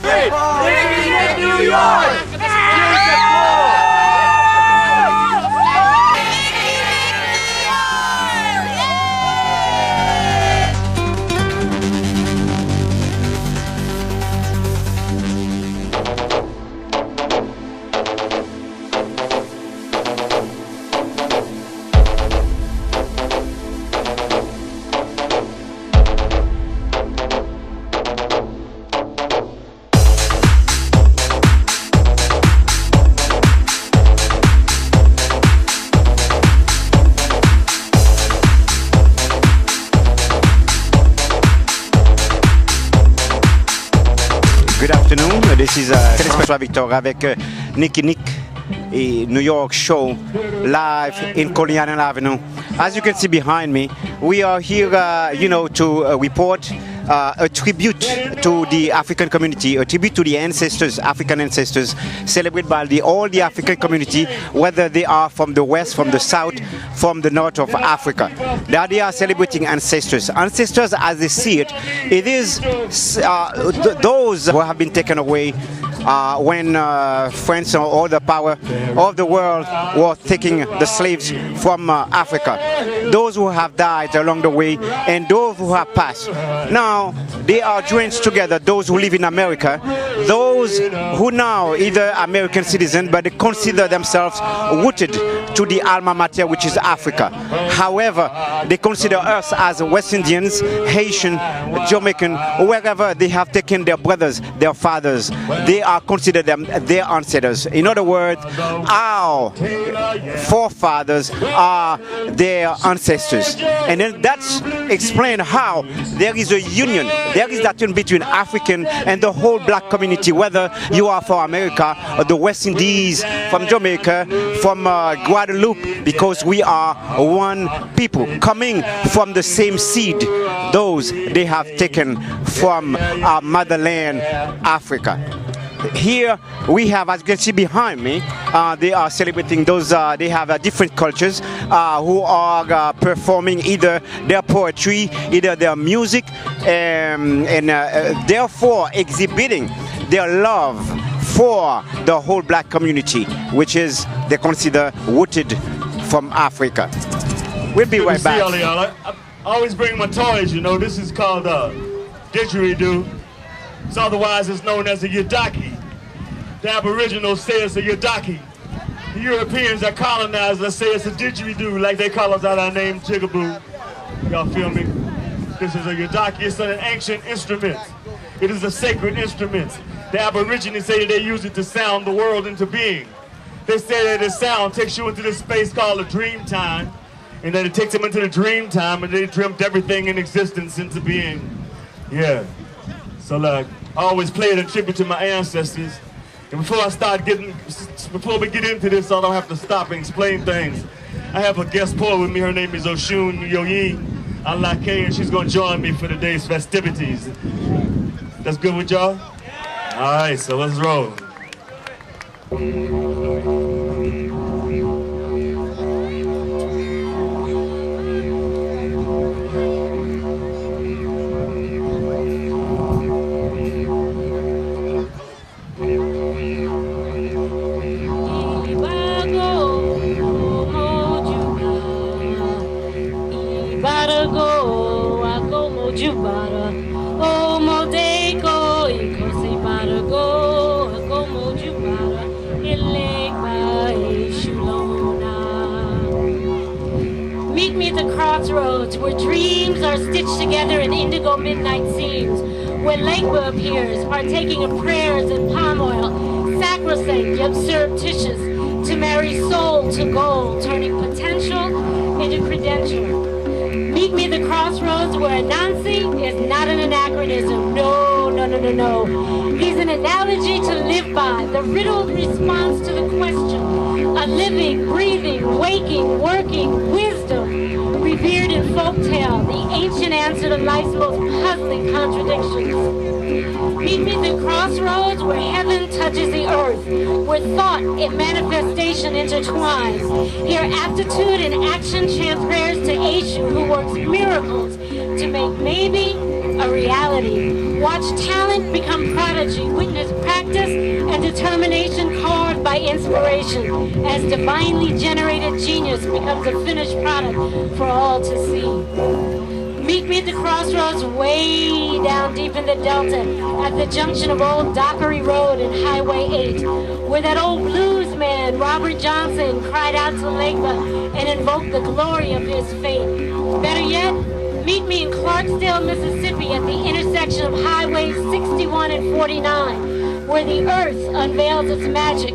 Street, living in New York. Good afternoon, this is Téléspectateur Victor avec Nick et New York show live in Coney Avenue. As you can see behind me, we are here, to report a tribute to the African community, a tribute to the ancestors, African ancestors, celebrated by all the African community, whether they are from the west, from the south, from the north of Africa. They are celebrating ancestors. Ancestors, as they see it, it is those who have been taken away when France or all the power of the world were taking the slaves from Africa. Those who have died along the way and those who have passed. Now they are joined together, those who live in America, those who now either American citizens but they consider themselves rooted to the alma mater, which is Africa. However, they consider us as West Indians, Haitian, Jamaican, wherever they have taken their brothers, their fathers, they are considered them their ancestors. In other words, our forefathers are their ancestors. And then that's explain how there is a union, there is that union between African and the whole black community, whether you are from America or the West Indies, from Jamaica, from Guadeloupe, because we are one people coming from the same seed, those they have taken from our motherland, Africa. Here we have, as you can see behind me, they are celebrating those, they have different cultures who are performing either their poetry, either their music, and therefore exhibiting their love for the whole black community, which is they consider rooted from Africa. We'll be right back. I always bring my toys, you know. This is called didgeridoo. It's otherwise it's known as a yidaki. The Aboriginals say it's a yidaki. The Europeans that colonized us say it's a didgeridoo, like they call us out our name Jigaboo. Y'all feel me? This is a yidaki. It's an ancient instrument. It is a sacred instrument. The Aborigines say that they use it to sound the world into being. They say that the sound takes you into this space called a dream time, and that it takes them into the dream time, and they dreamt everything in existence into being. Yeah. So like, I always play it in tribute to my ancestors. And before we get into this, so I don't have to stop and explain things, I have a guest poet with me. Her name is Oshun Yoyi Alake, and she's going to join me for today's festivities. That's good with y'all? All right, so let's roll. Meet me at the crossroads where dreams are stitched together in indigo midnight scenes, where Lakeba appears, partaking of prayers and palm oil, sacrosanct yet surreptitious, to marry soul to gold, turning potential into credential. Meet me at the crossroads where Anansi is not an anachronism. No, no, no, no, no. He's an analogy to live by, the riddled response to the question. A living, breathing, waking, working wisdom, revered in folktale, the ancient answer to life's most puzzling contradictions. Meet me at the crossroads where heaven touches the earth, where thought and manifestation intertwines. Here aptitude and action chant prayers to Eshu, who works miracles to make maybe a reality. Watch talent become prodigy, witness and determination carved by inspiration as divinely generated genius becomes a finished product for all to see. Meet me at the crossroads way down deep in the Delta at the junction of Old Dockery Road and Highway 8, where that old blues man, Robert Johnson, cried out to Legba and invoked the glory of his faith. Better yet, meet me in Clarksdale, Mississippi at the intersection of Highways 61 and 49, where the earth unveils its magic,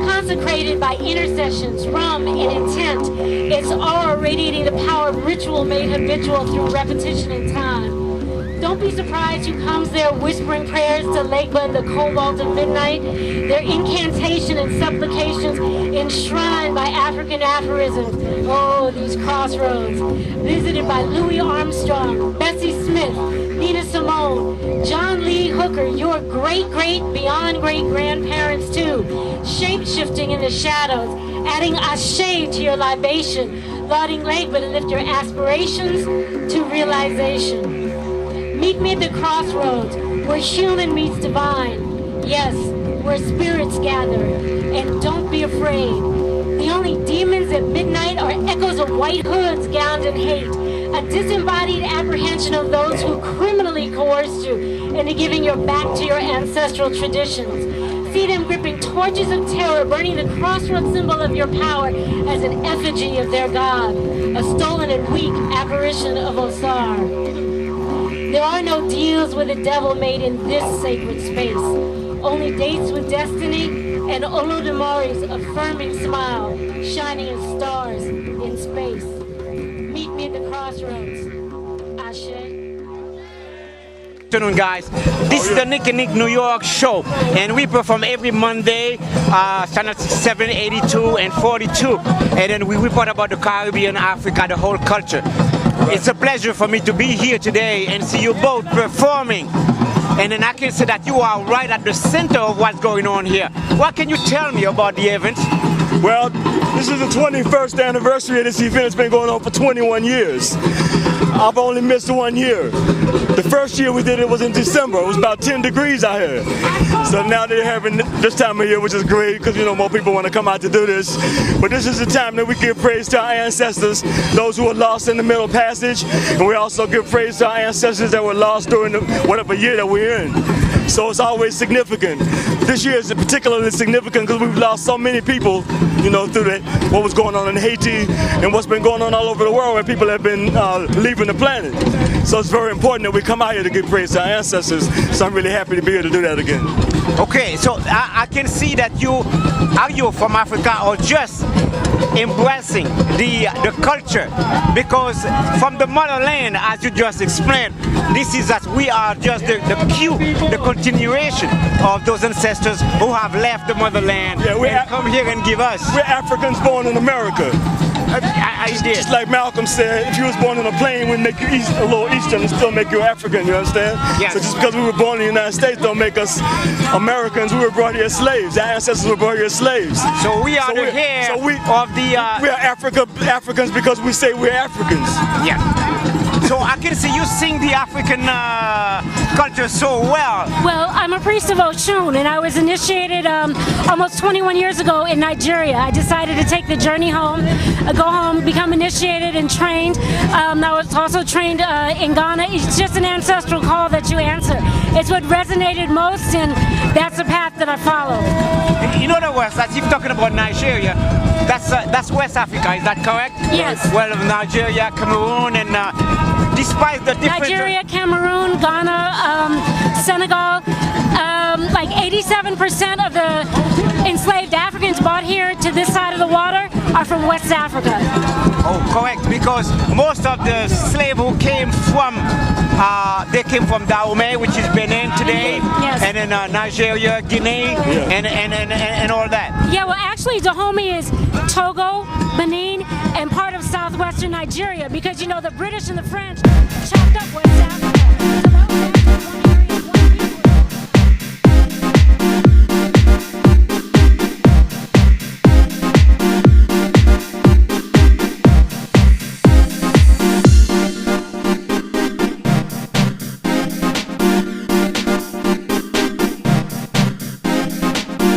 consecrated by intercessions, rum, and intent, its aura radiating the power of ritual made habitual through repetition and time. Don't be surprised who comes there whispering prayers to Legba in the cobalt of midnight, their incantation and supplications enshrined by African aphorisms. Oh, these crossroads, visited by Louis Armstrong, Bessie Smith, Nina Simone, John Lee Hooker, your great-great, beyond great-grandparents too, shape-shifting in the shadows, adding ashe to your libation, lauding Legba to lift your aspirations to realization. Meet me at the crossroads, where human meets divine. Yes, where spirits gather. And don't be afraid. The only demons at midnight are echoes of white hoods gowned in hate, a disembodied apprehension of those who criminally coerced you into giving your back to your ancestral traditions. See them gripping torches of terror, burning the crossroads symbol of your power as an effigy of their god, a stolen and weak apparition of Osar. There are no deals with the devil made in this sacred space. Only dates with destiny and Olodumari's affirming smile shining as stars in space. Meet me at the crossroads. Ashe. Good afternoon, guys. This is the Nick and Nick New York show, and we perform every Monday, channel 7, 82, and 42. And then we report about the Caribbean, Africa, the whole culture. It's a pleasure for me to be here today and see you both performing. And then I can say that you are right at the center of what's going on here. What can you tell me about the event? Well, this is the 21st anniversary of this event. It's been going on for 21 years. I've only missed 1 year. The first year we did it was in December. It was about 10 degrees out here. So now they're having this time of year, which is great because, you know, more people want to come out to do this. But this is the time that we give praise to our ancestors, those who were lost in the Middle Passage. And we also give praise to our ancestors that were lost during whatever year that we're in. So it's always significant. This year is particularly significant because we've lost so many people, you know, through what was going on in Haiti and what's been going on all over the world where people have been leaving the planet. So it's very important that we come out here to give praise to our ancestors. So I'm really happy to be here to do that again. Okay, so I can see that are you from Africa or just embracing the culture? Because from the motherland, as you just explained, this is that we are just the continuation of those ancestors who have left the motherland and come here and give us. We're Africans born in America. I did. Just like Malcolm said, if you was born on a plane, we'd make you a little Eastern and still make you African, you understand? Yes. So just because we were born in the United States don't make us Americans. We were brought here as slaves. Our ancestors were brought here as slaves. So we are the hair of the... We are Africans because we say we're Africans. Yeah. So I can see you sing the African culture so well. Well, I'm a priest of Oshun, and I was initiated almost 21 years ago in Nigeria. I decided to take the journey home, go home, become initiated and trained. I was also trained in Ghana. It's just an ancestral call that you answer. It's what resonated most, and that's the path that I follow. In other words, as you're talking about Nigeria, that's West Africa, is that correct? Yes. Well, Nigeria, Cameroon, and despite the different... Nigeria, Cameroon, Ghana, Senegal, like 87% of the enslaved Africans brought here to this side of the water are from West Africa. Oh, correct, because most of the slaves who came from, they came from Dahomey, which is Benin today, yes. And then Nigeria, Guinea, and all that. Yeah, well actually Dahomey is Togo, Benin, and part of southwestern Nigeria, because you know the British and the French chopped up West Africa. So